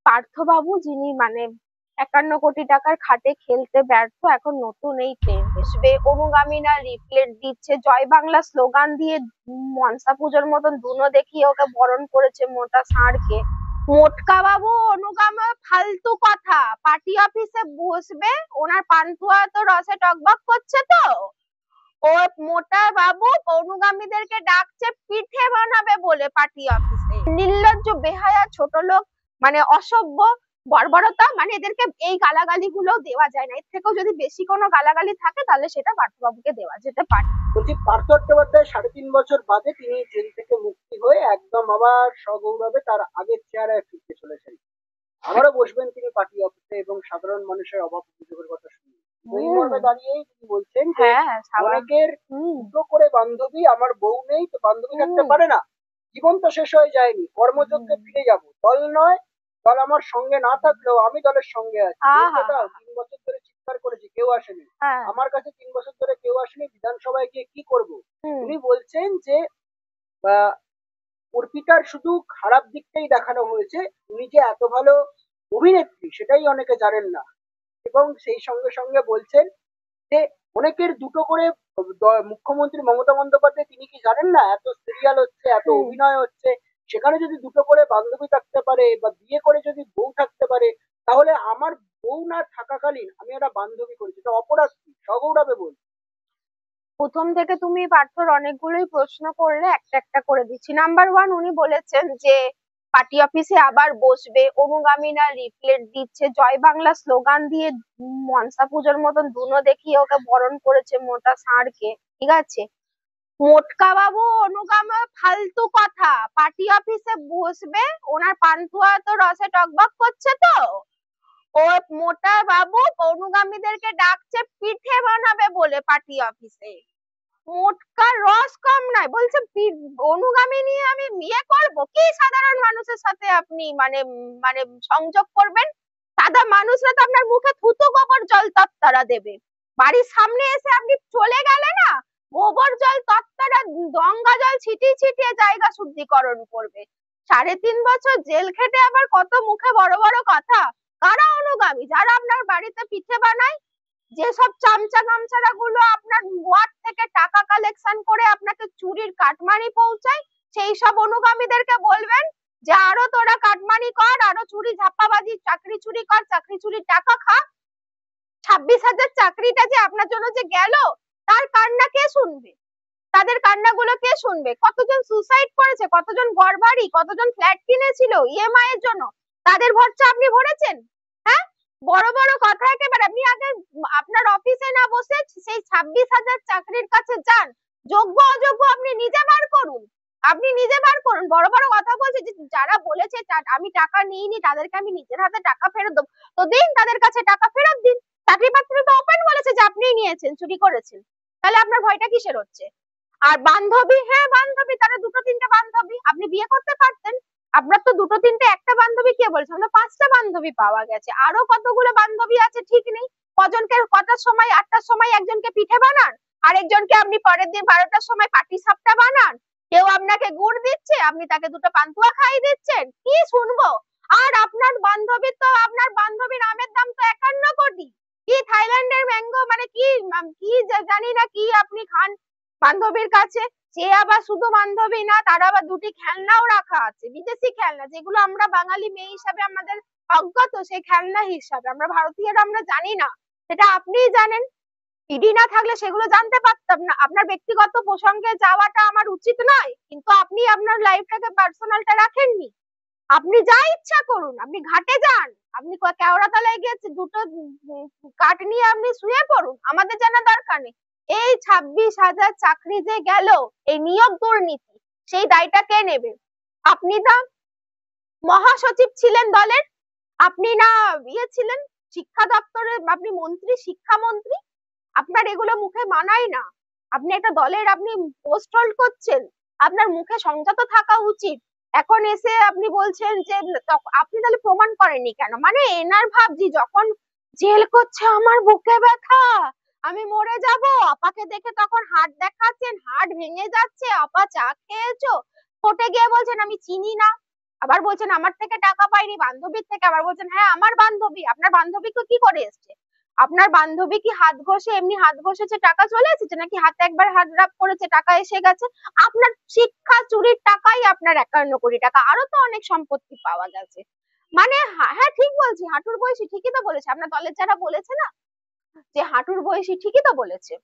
পার্থবাবু যিনি ৫১ কোটি টাকার খাটে খেলতে ব্যর্থ, এখন নতুন এই ট্রেন আসবে, অনুগামীরা লিফলেট দিচ্ছে, জয় বাংলা স্লোগান দিয়ে মনসা পুজোর মতন ধুনো দেখিয়ে ওকে বরণ করেছে মোটা ষাঁড়কে। মোটকা বাবু অনুগাম ফালতু কথা, পার্টি অফিসে বসবে, ওনার পান্তুয়া তো রসে টকবক করছে তো। ও মোটা বাবু অনুগামীদেরকে ডাকছে পিঠে বানাবে বলে পার্টি অফিসে। নির্লজ্জ, বেহায়া, ছোট লোক, অসভ্য, বর্বরতা, এদেরকে এই গালাগালি গুলো দেওয়া যায় না। এর থেকেও যদি বেশি কোনো গালাগালি থাকে তাহলে সেটা পার্থবাবুকে দেওয়া যেতে পারে। বলছি, পার্থ চট্টোপাধ্যায় ৩.৫ বছর বাদে তিনি জেল থেকে মুক্তি হয়ে একদম আবার সগৌরবে তার আগের চেহারায় ফিরতে চলেছেন। আবারও বসবেন তিনি পার্টি অফিসে এবং সাধারণ মানুষের অভাব অভিযোগের কথা শুনবেন। এই মর্মে দাঁড়িয়েই তিনি বলছেন যে অনেকের দুটো করে বান্ধবী, আমার বউ নেই তো বান্ধবী থাকতে পারে না, জীবন তো শেষ হয়ে যায়নি, কর্মযজ্ঞে ফিরে যাব, দল নয়, দল আমার সঙ্গে না থাকলেও আমি দলের সঙ্গে আছি। ৩ বছর ধরে চিৎকার করেছি, কেউ আসেনি, আমার কাছে ৩ বছর ধরে কেউ আসেনি, বিধানসভায় গিয়ে কি করব। উনি বলছেন যে অর্পিতার শুধু খারাপ দিকটাই দেখানো হয়েছে, উনি যে এত ভালো অভিনেত্রী সেটাই অনেকে জানেন না। এবং সেই সঙ্গে সঙ্গে বলছেন যে অনেকের দুটো করে মুখ্যমন্ত্রী মমতা বন্দ্যোপাধ্যায় তিনি কি জানেন না, এত সিরিয়াল হচ্ছে, এত অভিনয় হচ্ছে, সেখানে যদি দুটো করে বান্ধবী থাকতে পারে বা বিয়ে করে যদি বউ থাকতে পারে, তাহলে আমার বউ না থাকাকালীন আমি একটা বান্ধবী করেছি, এটা অপরাধ কি? সগৌরবে বল। প্রথম থেকে তুমি পার্থর অনেকগুলোই প্রশ্ন করলে, একটা একটা করে দিচ্ছি। নাম্বার ওয়ান, উনি বলেছেন যে পার্টি অফিসে আবার বসবে, অনুগামীরা লিফলেট দিচ্ছে, জয় বাংলা স্লোগান দিয়ে মনসা পুজোর মতন ধুনো দেখিয়ে ওকে বরণ করেছে মোটা ষাঁড়কে। ঠিক আছে, মোটকা বাবু অনুগাম ফালতু কথা, পার্টি অফিসে বসবে, ওনার পান্তুয়া তো রসে টকবক করছে তো। ও মোটা বাবু অনুগামীদেরকে ডাকছে পিঠে বানাবে বলে পার্টি অফিসে। মোটকার রস কম নাই, বলছে অনুগামী নিয়ে আমি বিয়ে করব। কি সাধারণ মানুষের সাথে আপনি মানে সংযোগ করবেন? সাদা মানুষরা তো আপনার মুখে থুতু গোবর জল তত্তারা দেবে। বাড়ির সামনে এসে আপনি চলে গেলে না, গোবর জল তত্তারা গঙ্গা জল ছিটিয়ে ছিটিয়ে জায়গা শুদ্ধিকরণ করবে। ৩.৫ বছর জেল খেটে আবার কত মুখে বড় বড় কথা। কারা অনুগামী? যারা আপনার বাড়িতে পিঠে বানায়, যেসব চামচা গামছারা গুলো আপনার ওয়ার্ড থেকে টাকা কালেকশন করে আপনাকে চুরির কাটমানি পৌঁছায়, সেই সব অনুগামীদেরকে বলবেন যে আরো তোরা কাটমানি কর, আরো চুরি ঝাপ্পাবাজি, চাকরি চুরি কর, চাকরি চুরির টাকা খা। ২৬,০০০ চাকরিটা যে আপনার জন্য যে গেল, তার কান্না কে শুনবে? তাদের কান্নাগুলো কে শুনবে? কতজন সুসাইড করেছে, কতজন ঘরবাড়ি, কতজন ফ্ল্যাট কিনেছিল ইএমআই এর জন্য, তাদের খরচা আপনি ভরেছেন? হ্যাঁ, বড় বড় কথা একেবারে। আপনি আগে আপনার অফিসে না বসে সেই ২৬,০০০ চাকরির কাছে যান, যোগ্য অযোগ্য আপনি নিজে বার করুন। আপনি নিজে বার করুন। বড় বড় কথা বলছে যে যারা বলেছে আমি টাকা নিইনি তাদেরকে আমি নিজের হাতে টাকা ফেরত দেবো, তো দিন, তাদের কাছে টাকা ফেরত দিন। চাকরি পাত্র তো ওপেন বলেছে যে আপনি নিয়েছেন, চুরি করেছেন, তাহলে আপনার ভয়টা কিসের হচ্ছে? আর বান্ধবী, হ্যাঁ বান্ধবী, তারা দুটো তিনটে বান্ধবী, আপনি বিয়ে করতে পারতেন। আপনার তো দুটো তিনটে, একটা বান্ধবী কে বলছে? আমরা ৫টা বান্ধবী পাওয়া গেছে, আরো কতগুলো বান্ধবী আছে ঠিক নেই। কজনকে কটার সময়, ৮টার সময় একজনকে পিঠে বানান, আরেকজনকে আপনি পরের দিন ১২টার সময় পাটি সাপটা বানান। কেউ আপনাকে গুড় দিচ্ছে, আপনি তাকে দুটো পান্তুয়া খাইয়ে দিচ্ছেন, কি শুনবো? আর আপনার বান্ধবীর তো, আপনার বান্ধবীর আমের দাম তো ৫১ কোটি। কি থাইল্যান্ডের ম্যাঙ্গো, কি জানি না কি আপনি খান বান্ধবীর কাছে। সে আবার শুধু বান্ধবী না, তার আবার দুটি খেলনাও রাখা আছে, বিদেশি খেলনা, যেগুলো আমরা বাঙালি মেয়ে হিসাবে আমাদের অজ্ঞাত, সেই খেলনা হিসাবে আমরা ভারতীয়রা আমরা জানি না, সেটা আপনিই জানেন। ইডি না থাকলে সেগুলো জানতে পারতাম না। আপনার ব্যক্তিগত প্রসঙ্গে যাওয়াটা আমার উচিত নয়, কিন্তু আপনি আপনার লাইফটাকে পার্সোনালটা রাখেননি। আপনি যা ইচ্ছা করুন, আপনি ঘাটে যান, আপনি কেওড়াতলায় গিয়ে দুটো কাঠ নিয়ে আপনি শুয়ে পড়ুন, আমাদের জানা দরকার নেই। এই ২৬,০০০ চাকরি যে গেল, এই নিয়োগ দুর্নীতি, সেই দায়টা কে নেবে? আপনি না মহাসচিব ছিলেন দলের, আপনি না ছিলেন শিক্ষা দপ্তরে, আপনি মন্ত্রী, শিক্ষামন্ত্রী। আপনার এগুলো মুখে মানায় না। আপনি একটা দলের আপনি পোস্ট হোল্ড করছেন, আপনার মুখে সংযত থাকা উচিত। এখন এসে আপনি বলছেন যে আপনি তাহলে প্রমাণ করেননি কেন? এনার ভাবছি যখন জেল করছে আমার বুকে ব্যথা, আমি মরে যাব, আপাকে দেখে তখন হাট দেখাচ্ছেন, হাট ভেঙে যাচ্ছে, আপা চা খেয়েছো, কোর্টে গিয়ে বলছেন আমি চিনি না। আবার বলছেন আমার থেকে টাকা পাইনি, বান্ধবীর থেকে। আবার বলছেন হ্যাঁ আমার বান্ধবী। আপনার বান্ধবীকে কি করে এসছে? আপনার বান্ধবী কি হাত ঘষে এমনি হাত ঘষেছে টাকা চলে এসেছে, নাকি হাতে একবার হাত রাব করেছে টাকা এসে গেছে? আপনার শিক্ষা চুরির টাকাই আপনার 51 কোটি টাকা, আরো তো অনেক সম্পত্তি পাওয়া গেছে। মানে হ্যাঁ ঠিক বলছি, হাঁটুর বয়সী ঠিকই তো বলেছে। আপনার দলের যারা বলেছে না যে হাঁটুর বয়সী, ঠিকই তো বলেছে।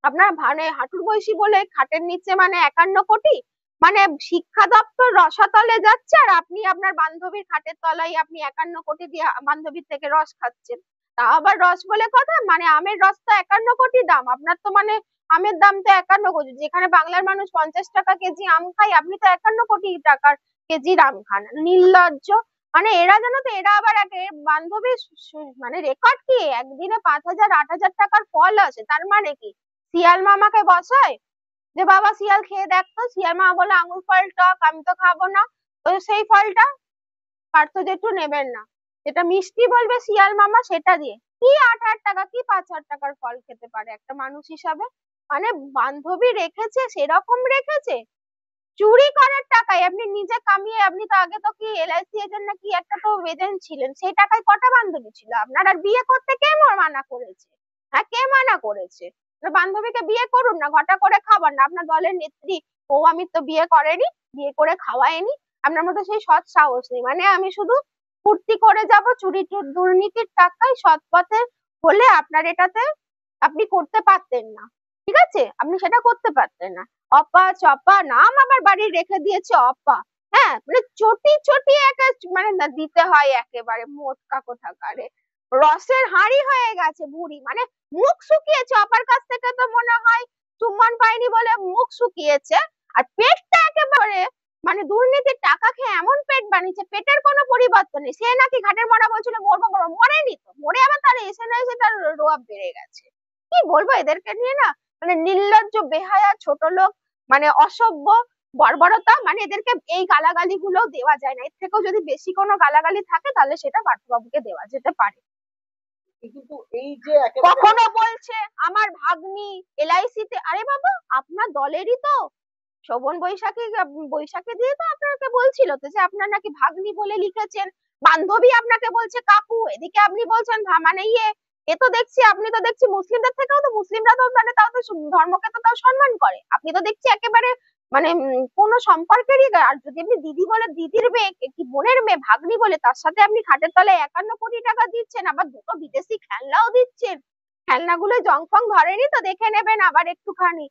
আপনার মানে হাঁটুর বয়সী বলে খাটের নিচে মানে 51 কোটি, মানে শিক্ষা দপ্তর রসাতলে যাচ্ছে, আর আপনি আপনার বান্ধবীর খাটের তলায় আপনি 51 কোটি দিয়ে বান্ধবীর থেকে রস খাচ্ছেন। তা আবার রস বলে কথা, মানে আমের রস তো 51 কোটি দাম, আপনার তো মানে আমের দাম তো 51 কোটি। যেখানে বাংলার মানুষ 50 টাকা কেজি আম খায়, আপনি তো 51 কোটি টাকার কেজির আম খান। নির্লজ্জ। মানে এরা জানো তো, এরা আবার বান্ধবীর মানে রেকর্ড কি, একদিনে 5,000 8,000 টাকার ফল আসে। তার মানে কি শিয়াল মামাকে বসায় যে বাবা শিয়াল খেয়ে দেখতো, শিয়াল মামা বলে আঙুর ফল টক, আমি তো খাবো না। তো সেই ফলটা পার্থ জেঠু নেবেন না, যেটা মিষ্টি বলবে শিয়াল মামা সেটা দিয়ে কি 8,000 টাকা কি 5,000 টাকার ফল খেতে পারে একটা মানুষ হিসাবে? মানে বান্ধবী রেখেছে সেরকম রেখেছে, চুরি করার টাকায় আপনি নিজে কামিয়ে। আপনি তো আগে তো কি এলআইসি এজেন্ট না কি একটা তো এজেন্ট ছিলেন, সেই টাকায় কটা বান্ধবী ছিল আপনার? আর বিয়ে করতে কে মানা করেছে? হ্যাঁ কে মানা করেছে? বান্ধবীকে বিয়ে করুন না, ঘটা করে খাবার না। আপনার দলের নেত্রী ও আমি তো বিয়ে করেনি, বিয়ে করে খাওয়ায়নি। আপনার মধ্যে সেই সৎ সাহস নেই। মানে আমি শুধু ফুর্তি করে যাব, চুরি দুর্নীতির টাকায় সৎ পথে হলে আপনার এটাতে আপনি করতে পারতেন না, ঠিক আছে? আপনি সেটা করতে পারতেন না। অপা চপা নাম আবার বাড়ি রেখে দিয়েছে অপা। হ্যাঁ মানে চটি চটি একা মানে দিতে হয় একেবারে মোটকা কোথাকারে। রসের হাঁড়ি হয়ে গেছে বুড়ি, মানে মুখ শুকিয়েছে। অপার কাছ থেকে তো মনে হয় চুম্বন পায়নি বলে মুখ শুকিয়েছে। আর পেটটা একেবারে মানে দুর্নীতির টাকা খেয়ে এমন পেট বানিয়েছে, পেটের কোনো পরিবর্তন নেই। সে নাকি ঘাটের মরা বলছিল মরবো মরবো, মরেনি তো। মরে আবার তার এসে না এসে তার রোয়াব বেড়ে গেছে। কি বলবো এদেরকে নিয়ে না, মানে নির্লজ্জ বেহায়া ছোট লোক, মানে অসভ্য বর্বরতা। মানে এদেরকে এই গালাগালি গুলো দেওয়া যায় না, এর থেকেও যদি বেশি কোনো গালাগালি থাকে তাহলে সেটা পার্থবাবুকে দেওয়া যেতে পারে। কিন্তু এই যে একেবারে কখনো বলছে আমার ভাগ্নি এলআইসি তে, আরে বাবা আপনার দলেরই তো শোভন বৈশাখী, বৈশাখী দিয়ে তো আপনাকে বলছিল তো যে আপনার নাকি ভাগ্নি বলে লিখেছেন। বান্ধবী আপনাকে বলছে কাকু, এদিকে আপনি বলছেন মানে এ তো দেখছি, আপনি তো দেখছি মুসলিমদের থেকেও তো, মুসলিমরা তো মানে তাও তো ধর্মকে তো তাও সম্মান করে, আপনি তো দেখছি একেবারে মানে কোন সম্পর্কেরই। আর যদি আপনি দিদি বলে, দিদির মেয়ে কি বোনের মেয়ে ভাগ্নি বলে, তার সাথে আপনি খাটের তলায় 51 কোটি টাকা দিচ্ছেন, আবার দুটো বিদেশি খেলনাও দিচ্ছেন। খেলনাগুলো জং ফং ধরেনি তো দেখে নেবেন আবার একটুখানি।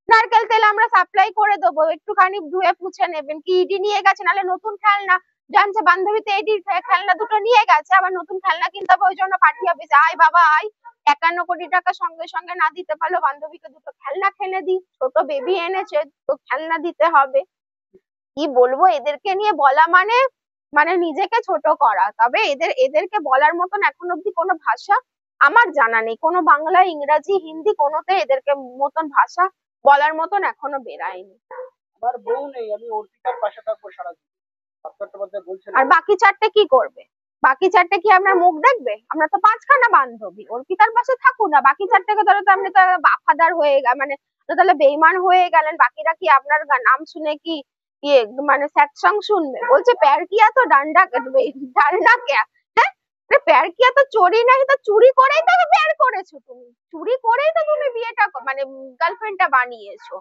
নারকেল তেল আমরা সাপ্লাই করে দেবো, একটুখানি ধুয়ে পুছে নেবেন। কি ইডি নিয়ে গেছে, নাহলে নতুন খেলনা জানছে বান্ধবী তো এডি খেলনা দুটো নিয়ে গেছে, আবার নতুন খেলনা কিনতে হবে, ওই জন্য পাঠিয়ে অফিসে আয় বাবা আয়। 51 কোটি টাকা সঙ্গে সঙ্গে না দিতে পারলো, বান্ধবীকে দুটো খেলনা কিনে দিই, ছোট বেবি এনেছে তো খেলনা দিতে হবে। কি বলবো এদেরকে নিয়ে বলা মানে মানে নিজেকে ছোট করা। তবে এদেরকে বলার মতন এখন অব্দি কোনো ভাষা আমার জানা নেই, কোনো বাংলা ইংরাজি হিন্দি কোনোতে এদেরকে মতন ভাষা বলার মতন এখনো বেরায়নি। আমার বউ নেই, আমি অর্পিতার পাশে থাকবো সারাদিন, চট্টোপাধ্যায় বলছেন। আর বাকি চারটে কি করবে? বাকি চারটে কি আপনার মুখ দেখবে? আমরা তো 5খানা বান্ধবী, অর্পিতার পাশে থাকুন না, বাকি চারটেকে ধরো তো আপনি তো বাফাদার হয়ে মানে তাহলে বেইমান হয়ে গেলেন। বাকিরা কি আপনার নাম শুনে কি ইয়ে মানে স্যাড সং শুনবে? বলছে প্যার কিয়া তো ডান্ডা ডান্ডা কে, হ্যাঁ প্যার কিয়া তো চোরি নাই, তো চুরি করেই তো প্যার করেছো তুমি, চুরি করেই তো তুমি বিয়েটা মানে গার্লফ্রেন্ডটা বানিয়েছো।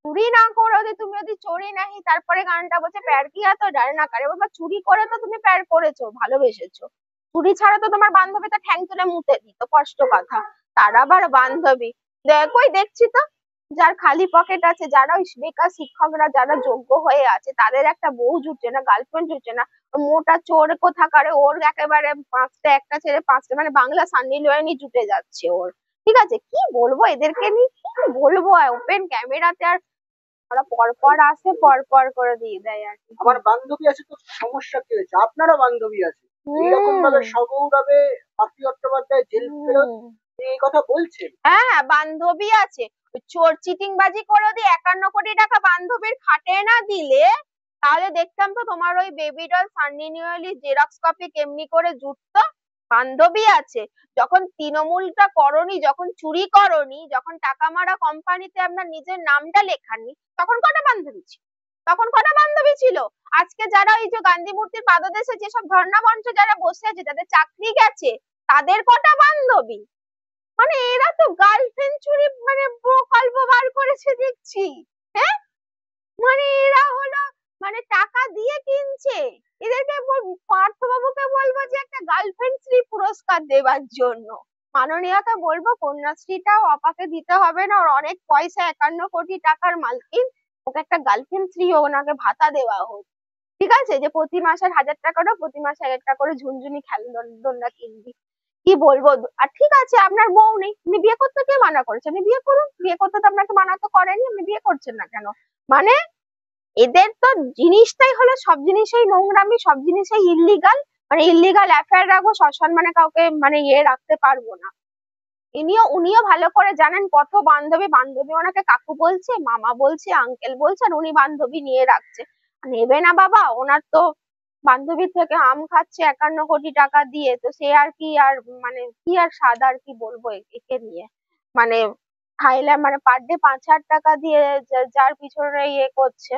চুরি না করো যে তুমি যদি চোরি নাহি, তারপরে গানটা বলছে প্যার কিয়া তো ডর না করে। বাবা চুরি করে তো তুমি প্যার করেছো, ভালোবেসেছো। চুরি ছাড়া তো তোমার বান্ধবী তো ঠ্যাং তুলে মুতে দিত, কষ্ট কথা। তার আবার বান্ধবী কই দেখছি তো, যার খালি পকেট আছে, যারা ওই বেকার শিক্ষকরা যারা যোগ্য হয়ে আছে, তাদের একটা বউ জুটছে না, গার্লফ্রেন্ড জুটছে না। মোটা চোর কোথাকারে ওর একেবারে 5টা একটা ছেড়ে 5টা, মানে বাংলা সান্নি লিওনি জুটে যাচ্ছে ওর। ঠিক আছে কি বলবো এদেরকে নিয়ে, কি বলবো ওপেন ক্যামেরাতে। আর ওরা পরপর আসে পরপর করে দিয়ে দেয় আর কি। আমার বান্ধবী আছে তো সমস্যা কি হয়েছে? আপনারও বান্ধবী আছে, এইরকম ভাবে সগৌরবে পার্থ চট্টোপাধ্যায় জেল ফেরত এই কথা বলছেন। হ্যাঁ বান্ধবী আছে, চোর চিটিংবাজি করে যদি 51 কোটি টাকা বান্ধবীর খাটে না দিলে, তাহলে দেখতাম তো তোমার ওই baby doll Sunny Leone xerox copy কেমনি করে জুটতো। বান্ধবী আছে, যখন তৃণমূলটা করনি, যখন চুরি করনি, যখন টাকা মারা কোম্পানিতে আপনার নিজের নামটা লেখাননি, তখন কটা বান্ধবী ছিল? তখন কটা বান্ধবী ছিল? আজকে যারা এই যে গান্ধী মূর্তির পাদদেশে যেসব ধর্ণা মঞ্চ যারা বসে আছে, যাদের চাকরি গেছে, তাদের কটা বান্ধবী? মানে এরা তো গার্লফ্রেন্ড চুরি মানে প্রকল্প বার করেছে দেখছি। হ্যাঁ, মানে এরা হলো মানে টাকা দিয়ে কিনছে। এদেরকে পার্থবাবুকে বলবো যে একটা গার্লফ্রেন্ড শ্রী পুরস্কার দেবার জন্য। মাননীয়কে বলবো কন্যাশ্রীটাও অপাকে দিতে হবে না, ওর অনেক পয়সা, 51 কোটি টাকার মালকিন, ওকে একটা গার্লফ্রেন্ড শ্রী ওনাকে ভাতা দেওয়া হোক। ঠিক আছে, যে প্রতি মাসে 1000 টাকাটা প্রতি মাসে একটা করে ঝুনঝুনি খেলনা কিনবি। কি বলবো? আর ঠিক আছে, আপনার বউ নেই, আপনি বিয়ে করতে কে মানা করেছে? আপনি বিয়ে করুন, বিয়ে করতে তো আপনাকে মানা তো করেনি, আপনি বিয়ে করছেন না কেন? মানে এদের তো জিনিসটাই হলো সব জিনিসেই নোংরামি, সব জিনিসেই ইল্লিগাল। মানে ইল্লিগাল অ্যাফেয়ার রাখবো, সসম্মানে কাউকে মানে রাখতে পারবো না। উনিও ভালো করে জানেন কত বান্ধবী, বান্ধবী ওনাকে কাকু বলছে, মামা বলছে, আঙ্কেল বলছে, আর উনি বান্ধবী নিয়ে রাখছে। নেবে না বাবা, ওনার তো বান্ধবীর থেকে আম খাচ্ছে 51 কোটি টাকা দিয়ে, তো সে আর কি আর মানে কি আর স্বাদ আর কি বলবো একে নিয়ে। মানে খাইলে মানে পার ডে 5,000 টাকা দিয়ে যার পিছনে করছে,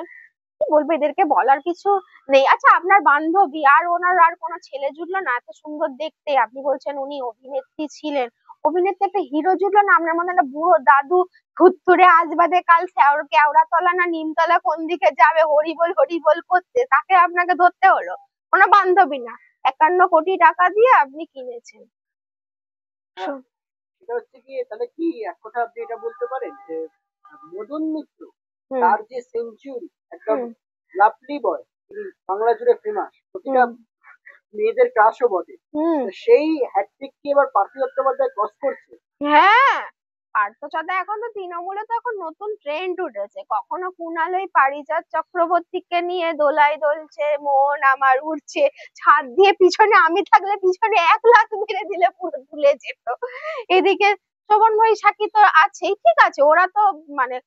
কি বলবো, এদেরকে বলার কিছু নেই। আচ্ছা, আপনার বান্ধবী আর ওনার আর কোনো ছেলে জুটলো না? এত সুন্দর দেখতে, আপনি বলছেন উনি অভিনেত্রী ছিলেন, অভিনেত্রী একটা হিরো জুটলো না? আপনার মধ্যে একটা বুড়ো দাদু থুতথুরে আজ বাদে কাল কেওড়াতলা না নিমতলা কোন দিকে যাবে হরিবোল হরিবোল করতে, তাকে আপনাকে ধরতে হলো? কোনো বান্ধবী না, 51 কোটি টাকা দিয়ে আপনি কিনেছেন। সেটা হচ্ছে কি, তাহলে কি এক কথা আপনি এটা বলতে পারেন যে মদন মিত্র হুম তার যে সেঞ্চুরি, একদম হুম লাভলি বয়, তিনি বাংলা জুড়ে ফেমাস, প্রতিটা হুম মেয়েদের ক্রাশও বটে, হুম তো সেই হ্যাটট্রিক কি এবার পার্থ চট্টোপাধ্যায় ক্রস করছে? হ্যাঁ, পার্থ চট্টোপাধ্যায় এখন তো তৃণমূলে তো এখন নতুন ট্রেন্ড উঠেছে, কখনো কুণাল ওই পারিজাত চক্রবর্তীকে নিয়ে দোলায় দোলছে, মন আমার উঠছে, ছাদ দিয়ে পিছনে আমি থাকলে পিছনে 1 লাখ মেরে দিলে পুরো তুলে যেত। এদিকে শোভন বৈশাখী তো আছেই, ঠিক আছে, ওরা তো মানে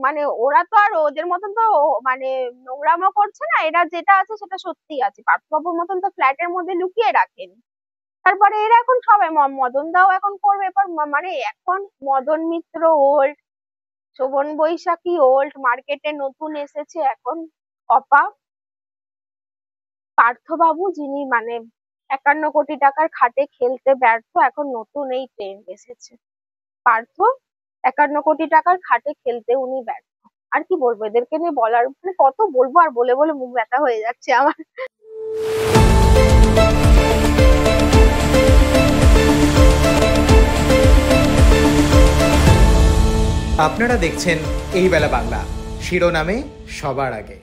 মানে ওরা তো আর ওদের মতন তো মানে নোংরামো করছে না, এরা যেটা আছে সেটা সত্যি আছে, পার্থবাবুর মতন তো ফ্ল্যাটের মধ্যে লুকিয়ে রাখেনি। তারপরে এরা এখন সবাই মদন দাও এখন করবে এবার মানে এখন মদন মিত্র ওল্ড, শোভন বৈশাখী ওল্ড, মার্কেটে নতুন এসেছে এখন অপা। পার্থবাবু যিনি মানে 51 কোটি টাকার খাটে খেলতে ব্যর্থ, এখন নতুন এই ট্রেন্ড এসেছে। পার্থ 51 কোটি টাকার খাটে খেলতে উনি ব্যর্থ। আর কি বলবো এদেরকে নিয়ে, বলার মানে কত বলবো, আর বলে বলে মুখ ব্যথা হয়ে যাচ্ছে আমার। আপনারা দেখছেন এই বেলা বাংলা, শিরোনামে সবার আগে।